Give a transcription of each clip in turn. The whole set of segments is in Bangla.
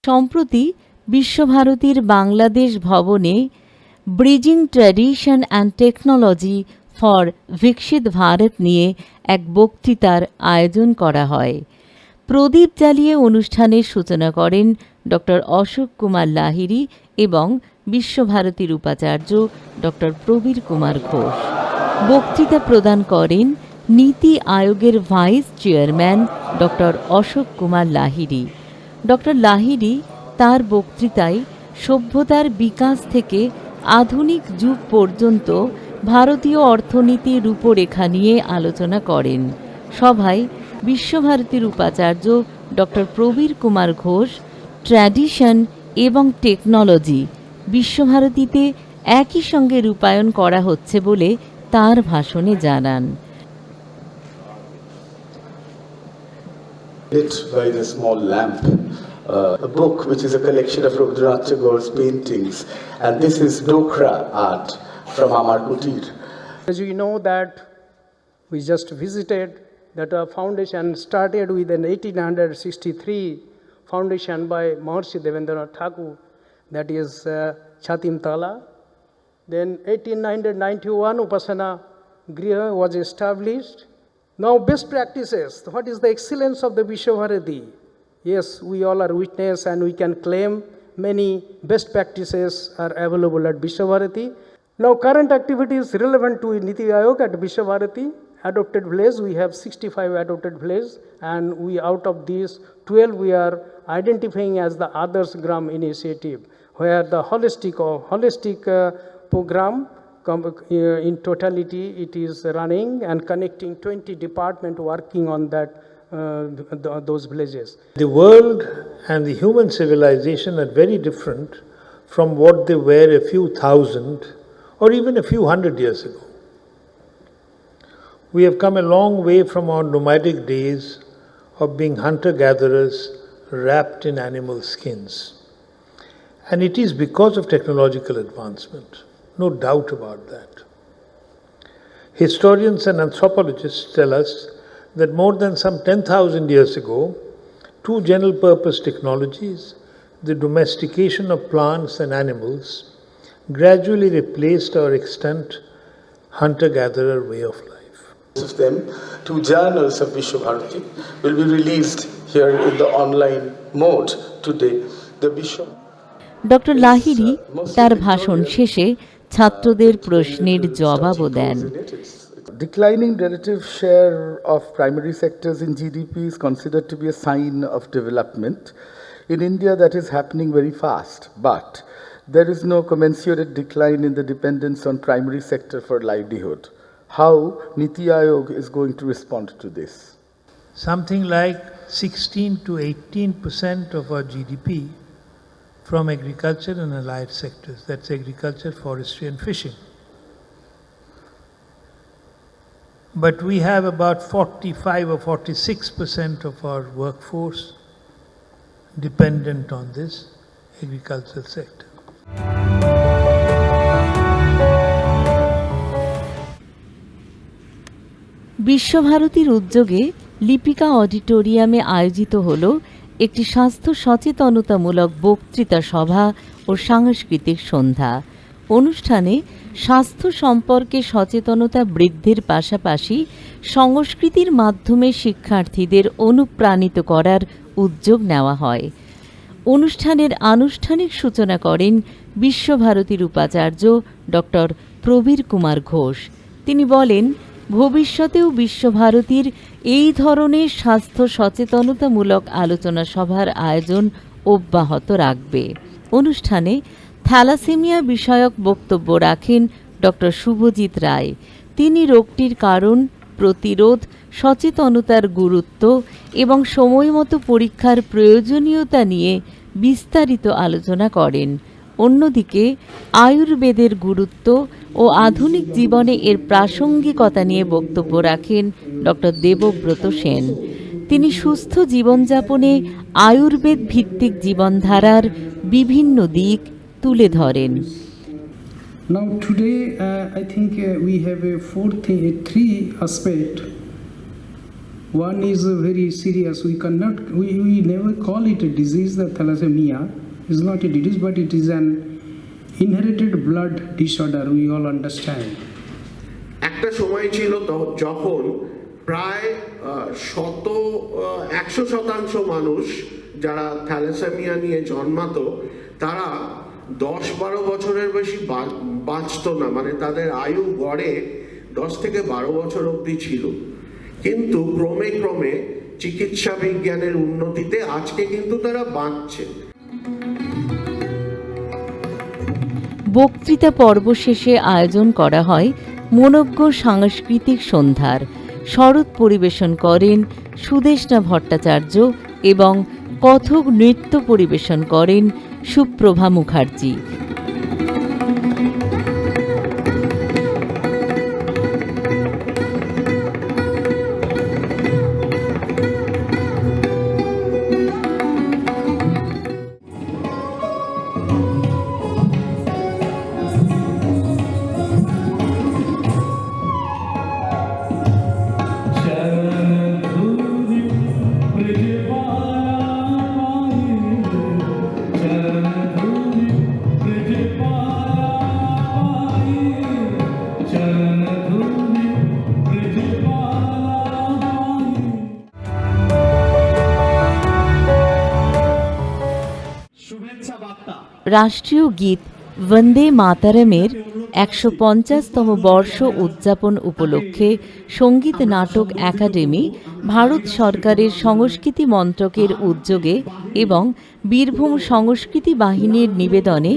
সম্প্রতি বিশ্বভারতীর বাংলাদেশ ভবনে bridging tradition and technology for বিকশিত ভারত নিয়ে এক বক্তৃতার আয়োজন করা হয়। প্রদীপ জ্বালিয়ে অনুষ্ঠানের সূচনা করেন ডক্টর অশোক কুমার লাহিড়ী এবং বিশ্বভারতীর উপাচার্য ডক্টর প্রবীর কুমার ঘোষ। বক্তৃতা প্রদান করেন নীতি আয়োগের vice chairman doctor Ashok Kumar Lahiri. Doctor Lahiri তার বক্তৃতায় সভ্যতার বিকাশ থেকে আধুনিক যুগ পর্যন্ত ভারতীয় অর্থনীতির রূপরেখা নিয়ে আলোচনা করেন। সভায় বিশ্বভারতীর উপাচার্য ডক্টর প্রবীর কুমার ঘোষ ট্র্যাডিশন এবং টেকনোলজি বিশ্বভারতীতে একই সঙ্গে রূপায়ণ করা হচ্ছে বলে তার ভাষণে জানান। Lit by the small lamp, a book which is a collection of Rabindranath Tagore's paintings, and this is Dokra art from Amar Kutir. As you know that we just visited that foundation started with an 1863 foundation by Maharshi Devendranath Thakur, that is Chatim Tala. Then 1891 Upasana Griha was established. Now best practices, what is the excellence of the Vishwabharati? Yes, we all are witness and we can claim many best practices are available at Vishwabharati. Now current activities relevant to Niti Aayog at Vishwabharati, adopted village, we have 65 adopted village, and we out of these 12 we are identifying as the Adarsh Gram initiative, where the holistic program in totality it is running and connecting 20 departments working on that those villages. The world and the human civilization are very different from what they were a few thousand or even a few hundred years ago. We have come a long way from our nomadic days of being hunter-gatherers wrapped in animal skins. And it is because of technological advancement, no doubt about that. Historians and anthropologists tell us that more than some 10,000 years ago, two general-purpose technologies, the domestication of plants and animals, gradually replaced our extant hunter-gatherer way of life. Of them, two journals of Vishwabharati will be released here in the online mode today. The doctor Lahiri তার ভাষণ শেষে ছাত্রদের প্রশ্নের জবাবও দেন। Declining relative share of primary sectors in GDP is considered to be a sign of development. In India, that is happening very fast, but there is no commensurate decline in the dependence on primary sector for livelihood. How Niti Aayog is going to respond to this? Something like 16 to 18% of our GDP from agriculture and allied sectors. That's agriculture, forestry and fishing. But we have about 45 or 46% of our workforce dependent on this agricultural sector. বিশ্বভারতীর উদ্যোগে লিপিকা অডিটোরিয়ামে আয়োজিত হল একটি স্বাস্থ্য সচেতনতামূলক বক্তৃতা সভা ও সাংস্কৃতিক সন্ধ্যা। অনুষ্ঠানে স্বাস্থ্য সম্পর্কে সচেতনতা বৃদ্ধির পাশাপাশি সংস্কৃতির মাধ্যমে শিক্ষার্থীদের অনুপ্রাণিত করার উদ্যোগ নেওয়া হয়। অনুষ্ঠানের আনুষ্ঠানিক সূচনা করেন বিশ্বভারতীর উপাচার্য ডক্টর প্রবীর কুমার ঘোষ। তিনি বলেন, ভবিষ্যতেও বিশ্বভারতীর এই ধরনের স্বাস্থ্য সচেতনতামূলক আলোচনা সভার আয়োজন অব্যাহত রাখবে। অনুষ্ঠানে থ্যালাসেমিয়া বিষয়ক বক্তব্য রাখেন ডক্টর শুভজিৎ রায়। তিনি রোগটির কারণ, প্রতিরোধ, সচেতনতার গুরুত্ব এবং সময়মতো পরীক্ষার প্রয়োজনীয়তা নিয়ে বিস্তারিত আলোচনা করেন। অন্যদিকে আয়ুর্বেদের গুরুত্ব ও আধুনিক জীবনে এর প্রাসঙ্গিকতা নিয়ে বক্তব্য রাখেন ডক্টর দেবব্রত সেন। তিনি সুস্থ জীবনযাপনে আয়ুর্বেদ ভিত্তিক জীবনধারার বিভিন্ন দিক তুলে ধরেন। Now today I think we have three aspects One is very serious. We never call it a disease. The thalassemia is not a disease, but it is an inherited blood disorder. We all understand. একটা সময় ছিল যখন প্রায় 100% মানুষ যারা থ্যালাসেমিয়া নিয়ে জন্মাতো তারা 10-12 বছরের বেশি বাঁচতো না, মানে তাদের আয়ু গড়ে 10 থেকে 12 বছর অবধি ছিল। কিন্তু ক্রমে ক্রমে চিকিৎসা বিজ্ঞানের উন্নতিতে আজকে কিন্তু তারা বাঁচছে। বক্তৃতা পর্ব শেষে আয়োজন করা হয় মনোজ্ঞ সাংস্কৃতিক সন্ধ্যার। শরৎ পরিবেশন করেন সুদেষ্ণা ভট্টাচার্য এবং কথক নৃত্য পরিবেশন করেন সুপ্রভা মুখার্জি। রাষ্ট্রীয় গীত বন্দে মাতরমের ১৫০তম বর্ষ উদযাপন উপলক্ষে সঙ্গীত নাটক একাডেমি ভারত সরকারের সংস্কৃতি মন্ত্রকের উদ্যোগে এবং বীরভূম সংস্কৃতি বাহিনীর নিবেদনে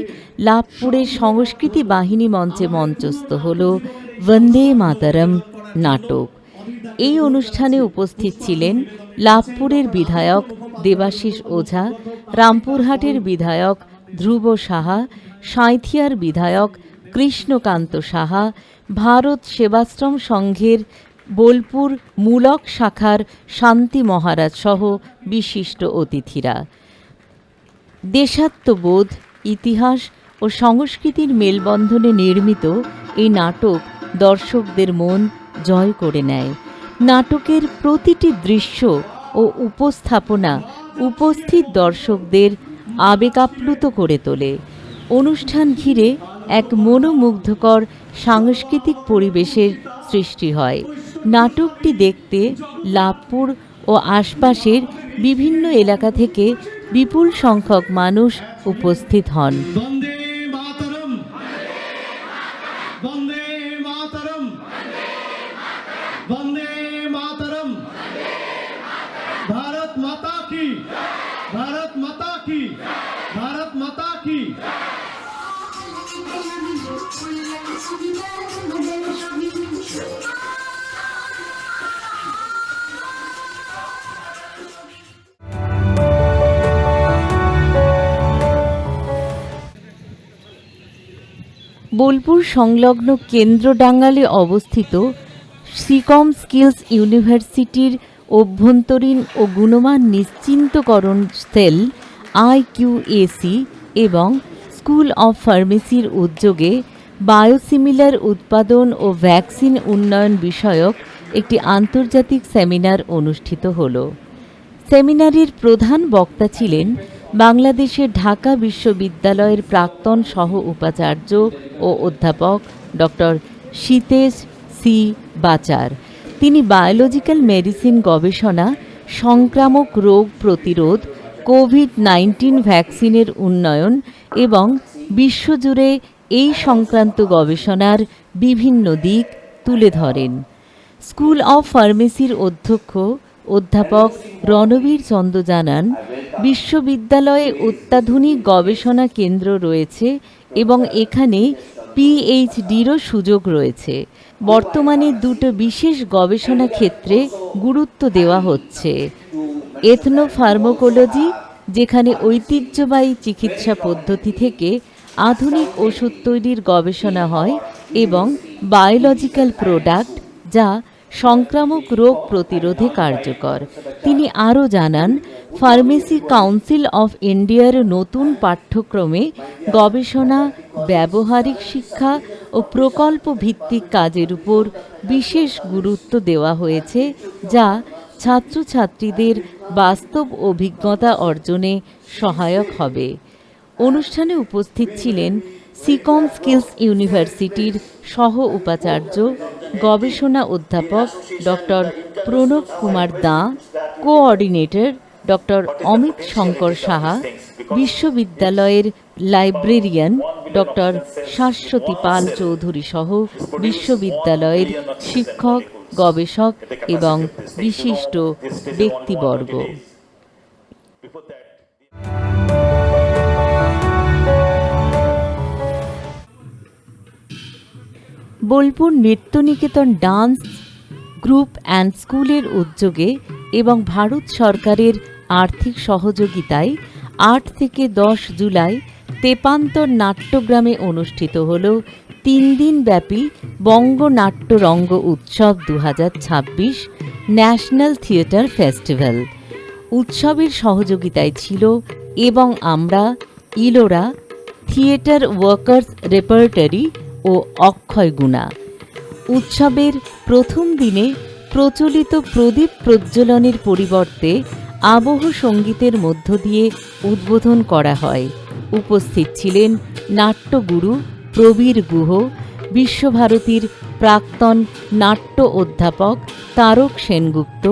লাভপুরের সংস্কৃতি বাহিনী মঞ্চে মঞ্চস্থ হল বন্দে মাতরম নাটক। এই অনুষ্ঠানে উপস্থিত ছিলেন লাভপুরের বিধায়ক দেবাশিস ওঝা, রামপুরহাটের বিধায়ক ধ্রুব সাহা, সাঁইথিয়ার বিধায়ক কৃষ্ণকান্ত সাহা, ভারত সেবাশ্রম সংঘের বোলপুর মূলক শাখার শান্তি মহারাজ সহ বিশিষ্ট অতিথিরা। দেশাত্মবোধ, ইতিহাস ও সংস্কৃতির মেলবন্ধনে নির্মিত এই নাটক দর্শকদের মন জয় করে নেয়। নাটকের প্রতিটি দৃশ্য ও উপস্থাপনা উপস্থিত দর্শকদের আবেগাপ্লুত করে তোলে। অনুষ্ঠান ঘিরে এক মনোমুগ্ধকর সাংস্কৃতিক পরিবেশের সৃষ্টি হয়। নাটকটি দেখতে লাভপুর ও আশপাশের বিভিন্ন এলাকা থেকে বিপুল সংখ্যক মানুষ উপস্থিত হন। বন্দে মাতরম, বন্দে মাতরম, বন্দে মাতরম, ভারত মাতা কি, ভারত মাতা কি, ভারত মাতা কি। বোলপুর সংলগ্ন কেন্দ্রডাঙ্গালে অবস্থিত সিকম স্কিলস ইউনিভার্সিটির অভ্যন্তরীণ ও গুণমান নিশ্চিন্তকরণ সেল IQAC এবং স্কুল অফ ফার্মেসির উদ্যোগে বায়োসিমিলার উৎপাদন ও ভ্যাকসিন উন্নয়ন বিষয়ক একটি আন্তর্জাতিক সেমিনার অনুষ্ঠিত হল। সেমিনারের প্রধান বক্তা ছিলেন বাংলাদেশের ঢাকা বিশ্ববিদ্যালয়ের প্রাক্তন সহ উপাচার্য ও অধ্যাপক ডক্টর সীতেশ সি বাচার। তিনি বায়োলজিক্যাল মেডিসিন গবেষণা, সংক্রামক রোগ প্রতিরোধ, কোভিড-19 ভ্যাকসিনের উন্নয়ন এবং বিশ্বজুড়ে এই সংক্রান্ত গবেষণার বিভিন্ন দিক তুলে ধরেন। স্কুল অফ ফার্মেসির অধ্যক্ষ অধ্যাপক রণবীর চন্দ জানান, বিশ্ববিদ্যালয়ে অত্যাধুনিক গবেষণা কেন্দ্র রয়েছে এবং এখানে PhD'রও সুযোগ রয়েছে। বর্তমানে দুটো বিশেষ গবেষণা ক্ষেত্রে গুরুত্ব দেওয়া হচ্ছে: এথনোফার্মাকোলজি, যেখানে ঐতিহ্যবাহী চিকিৎসা পদ্ধতি থেকে আধুনিক ওষুধ তৈরির গবেষণা হয়, এবং বায়োলজিক্যাল প্রোডাক্ট, যা সংক্রামক রোগ প্রতিরোধে কার্যকর। তিনি আরও জানান, ফার্মেসি কাউন্সিল অফ ইন্ডিয়ার নতুন পাঠ্যক্রমে গবেষণা, ব্যবহারিক শিক্ষা ও প্রকল্প ভিত্তিক কাজের উপর বিশেষ গুরুত্ব দেওয়া হয়েছে, যা ছাত্রছাত্রীদের বাস্তব অভিজ্ঞতা অর্জনে সহায়ক হবে। অনুষ্ঠানে উপস্থিত ছিলেন সিকম স্কিলস ইউনিভার্সিটির সহ উপাচার্য গবেষণা অধ্যাপক doctor Pranab Kumar Dan, coordinator doctor Amit Shankar Saha, বিশ্ববিদ্যালয়ের লাইব্রেরিয়ান ডক্টর শাশ্বতী পাল চৌধুরী সহ বিশ্ববিদ্যালয়ের শিক্ষক, গবেষক এবং বিশিষ্ট ব্যক্তিবর্গ। Bolpur Nrityaniketan dance group and স্কুলের উদ্যোগে এবং ভারত সরকারের আর্থিক সহযোগিতায় 8 থেকে 10 জুলাই তেপান্তর নাট্যগ্রামে অনুষ্ঠিত হল 3 দিনব্যাপী বঙ্গনাট্য রঙ্গ উৎসব 2026 ন্যাশনাল থিয়েটার ফেস্টিভ্যাল। উৎসবের সহযোগিতায় ছিল এবং আমরা, ইলোরা, থিয়েটার ওয়ার্কার্স রেপার্টরি ও অক্ষয় গুণা। উৎসবের প্রথম দিনে প্রচলিত প্রদীপ প্রজ্বলনের পরিবর্তে আবহ সঙ্গীতের মধ্য দিয়ে উদ্বোধন করা হয়। উপস্থিত ছিলেন নাট্যগুরু প্রবীর গুহ, বিশ্বভারতীর প্রাক্তন নাট্য অধ্যাপক তারক সেনগুপ্ত,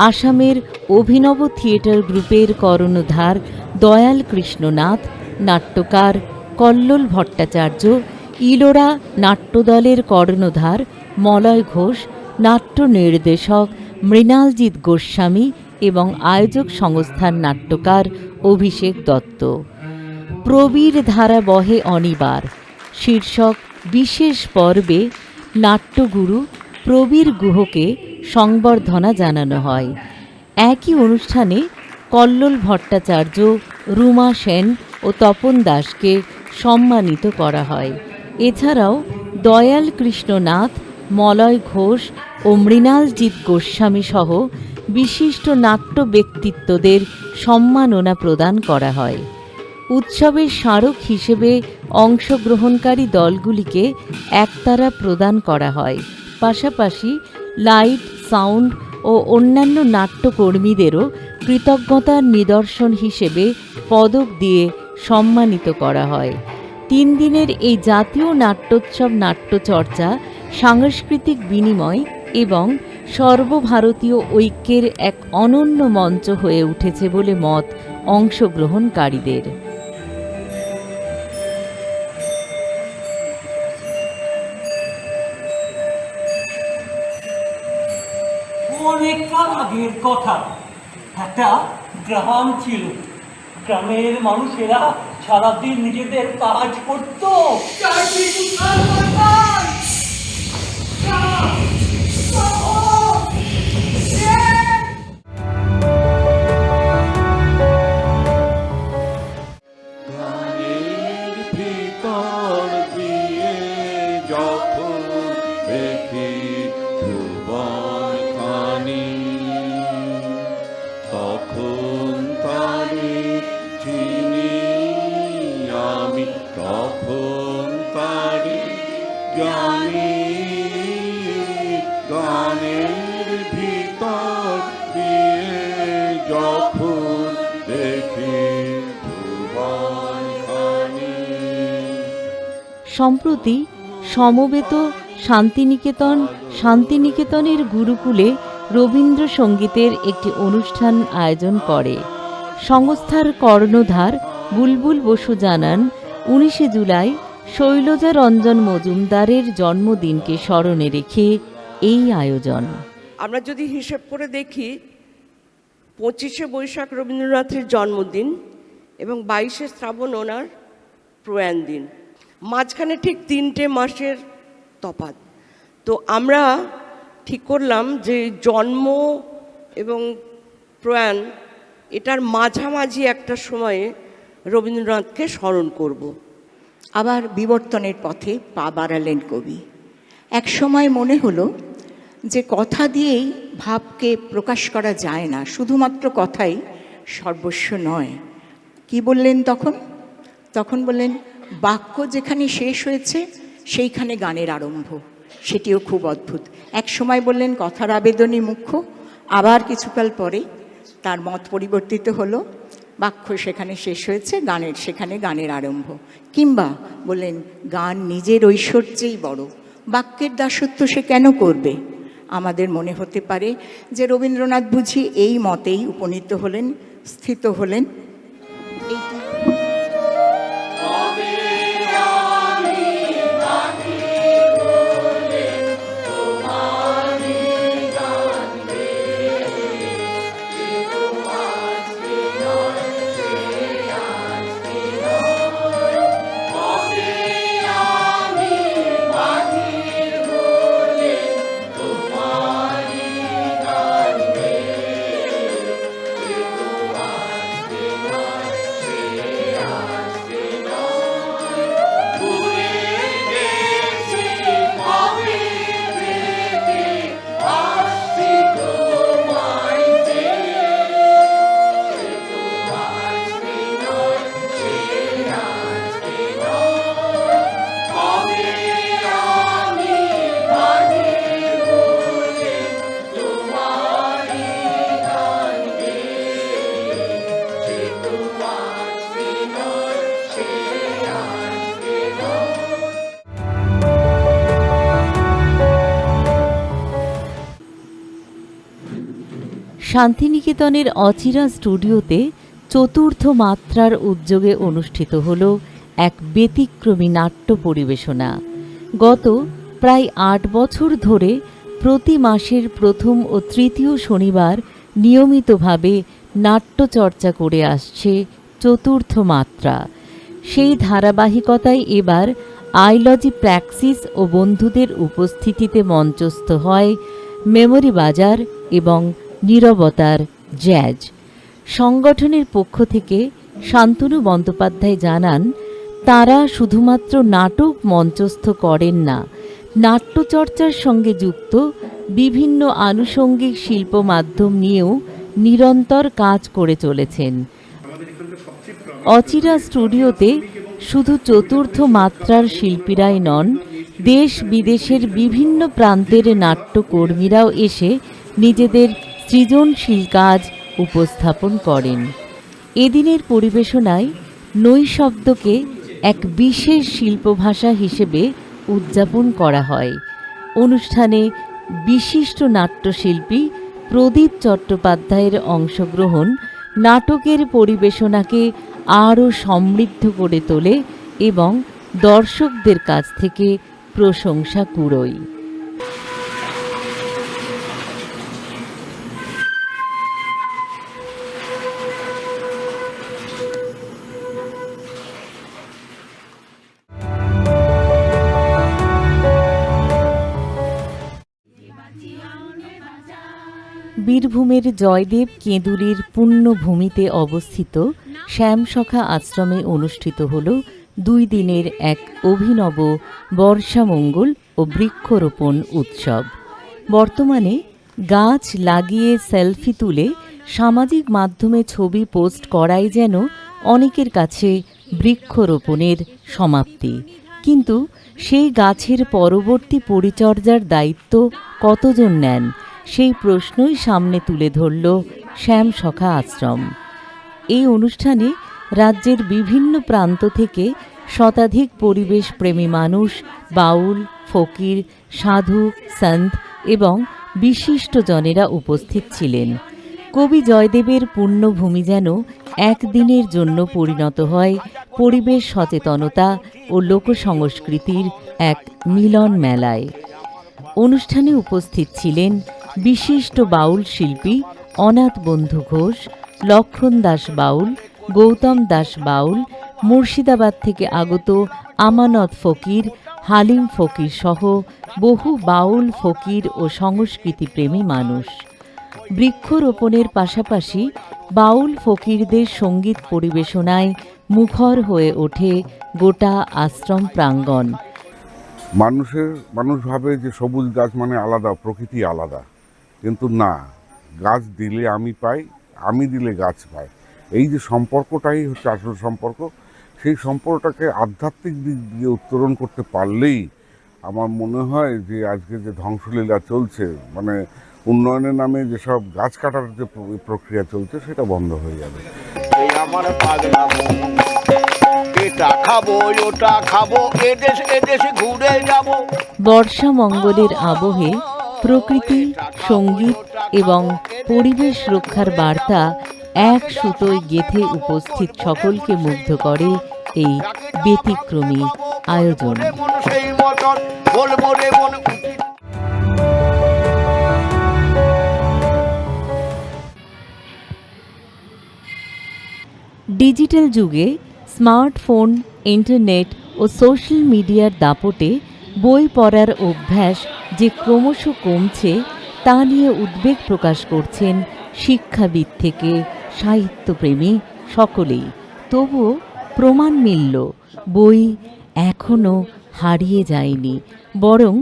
আসামের অভিনব থিয়েটার গ্রুপের কর্ণধার দয়াল কৃষ্ণনাথ, নাট্যকার কল্লোল ভট্টাচার্য, ইলোরা নাট্যদলের কর্ণধার মলয় ঘোষ, নাট্য নির্দেশক মৃণালজিৎ গোস্বামী এবং আয়োজক সংস্থার নাট্যকার অভিষেক দত্ত। প্রবীর ধারা বহে অনিবার শীর্ষক বিশেষ পর্বে নাট্যগুরু প্রবীর গুহকে সংবর্ধনা জানানো হয়। একই অনুষ্ঠানে কল্লোল ভট্টাচার্য, রুমা সেন ও তপন দাসকে সম্মানিত করা হয়। এছাড়াও দয়াল কৃষ্ণনাথ, মলয় ঘোষ ও মৃণালজিৎ গোস্বামী সহ বিশিষ্ট নাট্য ব্যক্তিত্বদের সম্মাননা প্রদান করা হয়। উৎসবের স্মারক হিসেবে অংশগ্রহণকারী দলগুলিকে একতারা প্রদান করা হয়। পাশাপাশি লাইট, সাউন্ড ও অন্যান্য নাট্যকর্মীদেরও কৃতজ্ঞতার নিদর্শন হিসেবে পদক দিয়ে সম্মানিত করা হয়। 3 দিনের এই জাতীয় নাট্যোৎসব নাট্যচর্চা, সাংস্কৃতিক বিনিময় এবং সর্বভারতীয় ঐক্যের এক অনন্য মঞ্চ হয়ে উঠেছে বলে মত অংশগ্রহণকারীদের। অনেককাল আগের কথা, একটা গ্রাম ছিল। গ্রামের মানুষেরা সারাদিন নিজেদের কাজ করতো। সম্প্রতি সমবেত শান্তিনিকেতনের গুরুকুলে রবীন্দ্রসঙ্গীতের একটি অনুষ্ঠান আয়োজন করে। সংস্থার কর্ণধার বুলবুল বসু জানান, 19 জুলাই শৈলজা রঞ্জন মজুমদারের জন্মদিনকে স্মরণে রেখে এই আয়োজন। আমরা যদি হিসেব করে দেখি, 25শে বৈশাখ রবীন্দ্রনাথের জন্মদিন এবং 22শে শ্রাবণ ওনার প্রয়াণ দিন, মাঝখানে ঠিক 3টে মাসের তফাৎ। তো আমরা ঠিক করলাম যে জন্ম এবং প্রয়াণ এটার মাঝামাঝি একটা সময়ে রবীন্দ্রনাথকে স্মরণ করব। আবার বিবর্তনের পথে পা বাড়ালেন কবি। এক সময় মনে হলো যে কথা দিয়েই ভাবকে প্রকাশ করা যায় না, শুধুমাত্র কথাই সর্বস্ব নয়। কি বললেন তখন? তখন বললেন, বাক্য যেখানে শেষ হয়েছে সেইখানে গানের আরম্ভ। সেটিও খুব অদ্ভুত। এক সময় বললেন কথার আবেদনই মুখ্য, আবার কিছুকাল পরে তার মত পরিবর্তিত হলো, বাক্য সেখানে শেষ হয়েছে, সেখানে গানের আরম্ভ। কিংবা বললেন গান নিজের ঐশ্বর্যেই বড়, বাক্যের দাসত্ব সে কেন করবে? আমাদের মনে হতে পারে যে রবীন্দ্রনাথ বুঝি এই মতেই উপনীত হলেন, স্থিত হলেন। শান্তিনিকেতনের অচিরা স্টুডিওতে চতুর্থ মাত্রার উদ্যোগে অনুষ্ঠিত হল এক ব্যতিক্রমী নাট্য পরিবেশনা। গত প্রায় ৮ বছর ধরে প্রতি মাসের প্রথম ও তৃতীয় শনিবার নিয়মিতভাবে নাট্যচর্চা করে আসছে চতুর্থ মাত্রা। সেই ধারাবাহিকতায় এবার আইলজি প্র্যাক্সিস ও বন্ধুদের উপস্থিতিতে মঞ্চস্থ হয় মেমোরি বাজার এবং নীরবতার জ্যাজ। সংগঠনের পক্ষ থেকে শান্তনু বন্দ্যোপাধ্যায় জানান, তারা শুধুমাত্র নাটক মঞ্চস্থ করেন না, নাট্যচর্চার সঙ্গে যুক্ত বিভিন্ন আনুষঙ্গিক শিল্প মাধ্যম নিয়েও নিরন্তর কাজ করে চলেছেন। অচিরা স্টুডিওতে শুধু চতুর্থ মাত্রার শিল্পীরাই নন, দেশ বিদেশের বিভিন্ন প্রান্তের নাট্যকর্মীরাও এসে নিজেদের সৃজনশীল কাজ উপস্থাপন করেন। এদিনের পরিবেশনায় নৈশব্দকে এক বিশেষ শিল্পভাষা হিসেবে উদযাপন করা হয়। অনুষ্ঠানে বিশিষ্ট নাট্যশিল্পী প্রদীপ চট্টোপাধ্যায়ের অংশগ্রহণ নাটকের পরিবেশনাকে আরও সমৃদ্ধ করে তোলে এবং দর্শকদের কাছ থেকে প্রশংসা কুড়োয়। বীরভূমের জয়দেব কেঁদুলির পুণ্যভূমিতে অবস্থিত শ্যামসখা আশ্রমে অনুষ্ঠিত হল 2 দিনের এক অভিনব বর্ষামঙ্গল ও বৃক্ষরোপণ উৎসব। বর্তমানে গাছ লাগিয়ে সেলফি তুলে সামাজিক মাধ্যমে ছবি পোস্ট করাই যেন অনেকের কাছে বৃক্ষরোপণের সমাপ্তি, কিন্তু সেই গাছের পরবর্তী পরিচর্যার দায়িত্ব কতজন নেন, সেই প্রশ্নই সামনে তুলে ধরল শ্যামসখা আশ্রম। এই অনুষ্ঠানে রাজ্যের বিভিন্ন প্রান্ত থেকে শতাধিক পরিবেশ প্রেমী মানুষ, বাউল, ফকির, সাধু, সন্ত এবং বিশিষ্টজনেরা উপস্থিত ছিলেন। কবি জয়দেবের পুণ্যভূমি যেন একদিনের জন্য পরিণত হয় পরিবেশ সচেতনতা ও লোকসংস্কৃতির এক মিলন মেলায়। অনুষ্ঠানে উপস্থিত ছিলেন বিশিষ্ট বাউল শিল্পী অনাথ বন্ধু ঘোষ, লক্ষণ দাস বাউল, গৌতম দাস বাউল, মুর্শিদাবাদ থেকে আগত আমানত ফকির, হালিম ফকির সহ বহু বাউল, ফকির ও সংস্কৃতিপ্রেমী মানুষ। বৃক্ষরোপণের পাশাপাশি বাউল ফকিরদের সঙ্গীত পরিবেশনায় মুখর হয়ে ওঠে গোটা আশ্রম প্রাঙ্গণ। মানুষ ভাবে যে সবুজ গাছ মানে আলাদা, প্রকৃতি আলাদা, কিন্তু না, গাছ দিলে আমি পাই, আমি দিলে গাছ পায়। এই যে সম্পর্কটাই হচ্ছে আসল সম্পর্ক। সেই সম্পর্কটাকে আধ্যাত্মিক দিক দিয়ে উত্তরণ করতে পারলেই আমার মনে হয় যে আজকে যে ধ্বংসলীলা চলছে, মানে উন্নয়নের নামে যেসব গাছ কাটার যে প্রক্রিয়া চলছে, সেটা বন্ধ হয়ে যাবে। এই আমার পাগলামো, এটা খাবো ওটা খাবো, এদেশে ঘুরে যাবো। বর্ষা মঙ্গলের আবহে প্রকৃতি, সঙ্গীত এবং পরিবেশ রক্ষার বার্তা এক সুতোয় গেঁথে উপস্থিত সকলকে মুগ্ধ করে এই ব্যতিক্রমী আয়োজন। সেই মতন বলবো রে মন উচিত। ডিজিটাল যুগে স্মার্টফোন, ইন্টারনেট ও সোশ্যাল মিডিয়ার দাপটে বই পড়ার অভ্যাস যে ক্রমশ কমছে, তা নিয়ে উদ্বেগ প্রকাশ করছেন শিক্ষাবিদ থেকে সাহিত্যপ্রেমী সকলেই। তবুও প্রমাণ মিলল, বই এখনও হারিয়ে যায়নি, বরং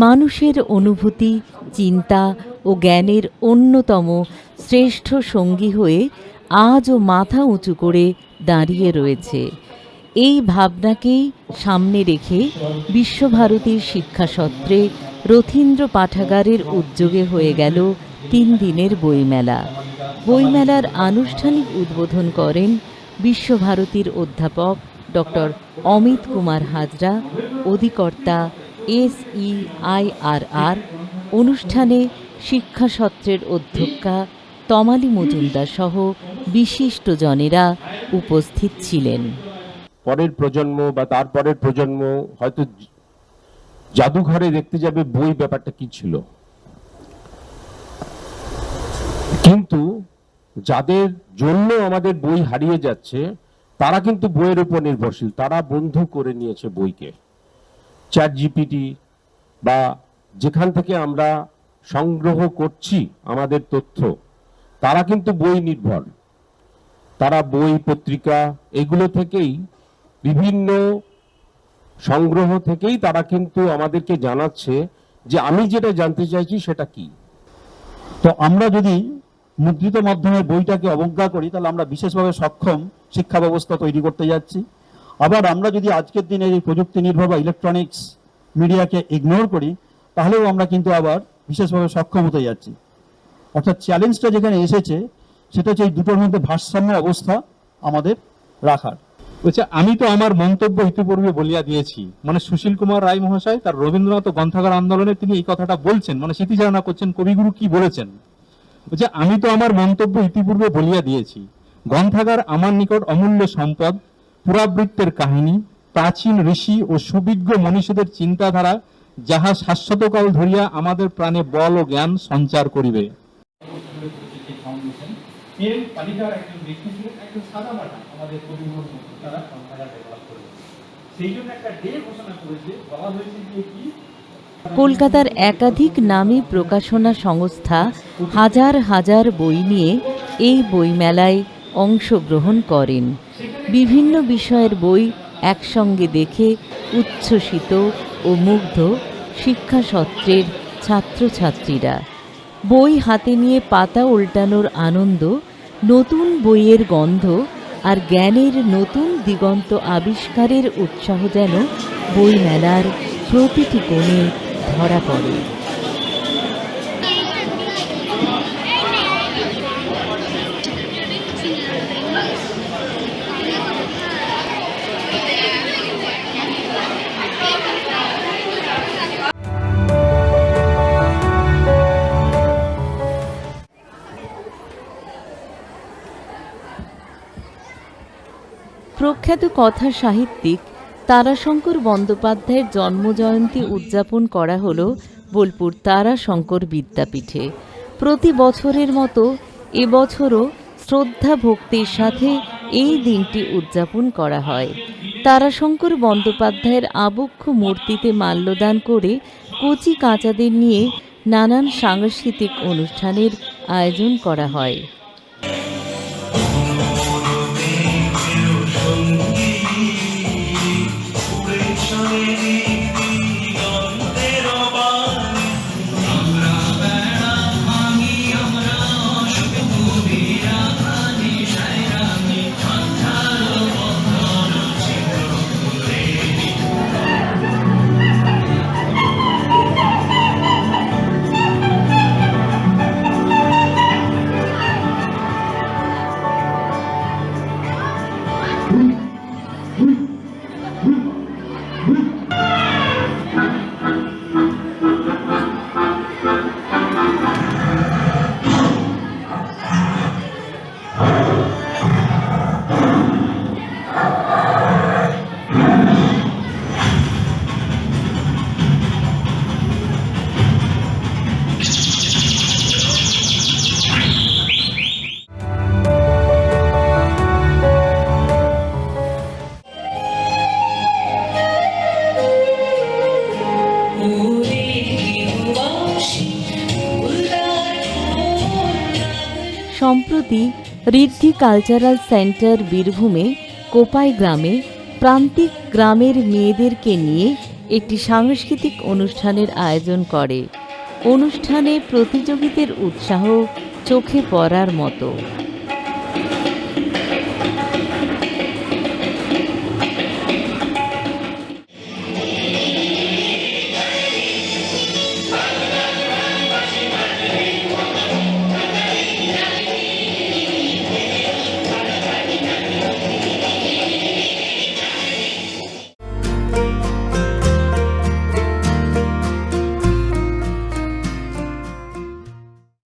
মানুষের অনুভূতি, চিন্তা ও জ্ঞানের অন্যতম শ্রেষ্ঠ সঙ্গী হয়ে আজও মাথা উঁচু করে দাঁড়িয়ে রয়েছে। এই ভাবনাকেই সামনে রেখে বিশ্বভারতীর শিক্ষাসত্রে রথীন্দ্র পাঠাগারের উদ্যোগে হয়ে গেল 3 দিনের বইমেলা। বইমেলার আনুষ্ঠানিক উদ্বোধন করেন বিশ্বভারতীর অধ্যাপক ডক্টর অমিত কুমার হাজরা, অধিকর্তা SEIRR। অনুষ্ঠানে শিক্ষাসত্রের অধ্যক্ষা তমালি মজুমদার সহ বিশিষ্টজনেরা উপস্থিত ছিলেন। পরের প্রজন্ম বা তারপরের প্রজন্ম হয়তো জাদুঘরে দেখতে যাবে বই ব্যাপারটা কি ছিল, কিন্তু যাদের জন্য আমাদের বই হারিয়ে যাচ্ছে তারা কিন্তু বইয়ের উপর নির্ভরশীল। তারা বন্ধু করে নিয়েছে বইকে। ChatGPT বা যেখান থেকে আমরা সংগ্রহ করছি আমাদের তথ্য, তারা কিন্তু বই নির্ভর। তারা বই, পত্রিকা এগুলো থেকেই, বিভিন্ন সংগ্রহ থেকেই তারা কিন্তু আমাদেরকে জানাচ্ছে যে আমি যেটা জানতে চাইছি সেটা কি। তো আমরা যদি মুদ্রিত মাধ্যমে বইটাকে অবজ্ঞা করি, তাহলে আমরা বিশেষভাবে সক্ষম শিক্ষা ব্যবস্থা তৈরি করতে যাচ্ছি। আবার আমরা যদি আজকের দিনে এই প্রযুক্তি নির্ভর বা ইলেকট্রনিক্স মিডিয়াকে ইগনোর করি, তাহলেও আমরা কিন্তু আবার বিশেষভাবে সক্ষম হতে যাচ্ছি। অর্থাৎ চ্যালেঞ্জটা যেখানে এসেছে সেটা হচ্ছে এই দুটোর মধ্যে ভারসাম্য অবস্থা আমাদের রাখার। বলছে আমি তো আমার মন্তব্য ইতিপূর্বে বলিয়া দিয়েছি, মানে সুশীল কুমার রায় মহাশয় তার রবীন্দ্রনাথ গ্রন্থাগার আন্দোলনে তিনি এই কথাটা বলছেন, মানে স্মৃতিচারণা করছেন কবিগুরু কি বলেছেন। বলছে আমি তো আমার মন্তব্য ইতিপূর্বে বলিয়া দিয়েছি, গ্রন্থাগার আমার নিকট অমূল্য সম্পদ, পুরাবৃত্তের কাহিনী, প্রাচীন ঋষি ও সুবিজ্ঞ মনীষীদের চিন্তাধারা, যাহা শাশ্বতকাল ধরিয়া আমাদের প্রাণে বল ও জ্ঞান সঞ্চার করিবে। কলকাতার একাধিক নামী প্রকাশনা সংস্থা হাজার হাজার বই নিয়ে এই বইমেলায় অংশগ্রহণ করেন। বিভিন্ন বিষয়ের বই একসঙ্গে দেখে উচ্ছ্বসিত ও মুগ্ধ শিক্ষাসত্রের ছাত্রছাত্রীরা। বই হাতে নিয়ে পাতা উল্টানোর আনন্দ, নতুন বইয়ের গন্ধ আর জ্ঞানের নতুন দিগন্ত আবিষ্কারের উৎসাহ যেন বইমেলার প্রতিটি কোণে ধরা পড়ে। প্রখ্যাত কথা সাহিত্যিক তারাশঙ্কর বন্দ্যোপাধ্যায়ের জন্মজয়ন্তী উদযাপন করা হলো বোলপুর তারাশঙ্কর বিদ্যাপীঠে। প্রতি বছরের মতো এবছরও শ্রদ্ধা ভক্তির সাথে এই দিনটি উদযাপন করা হয়। তারাশঙ্কর বন্দ্যোপাধ্যায়ের আবক্ষ মূর্তিতে মাল্যদান করে কচি কাঁচাদের নিয়ে নানান সাংস্কৃতিক অনুষ্ঠানের আয়োজন করা হয়। সম্প্রতি ঋদ্ধি কালচারাল সেন্টার বীরভূমে কোপাই গ্রামে প্রান্তিক গ্রামের মেয়েদেরকে নিয়ে একটি সাংস্কৃতিক অনুষ্ঠানের আয়োজন করে। অনুষ্ঠানে প্রতিযোগীদের উৎসাহ চোখে পড়ার মতো।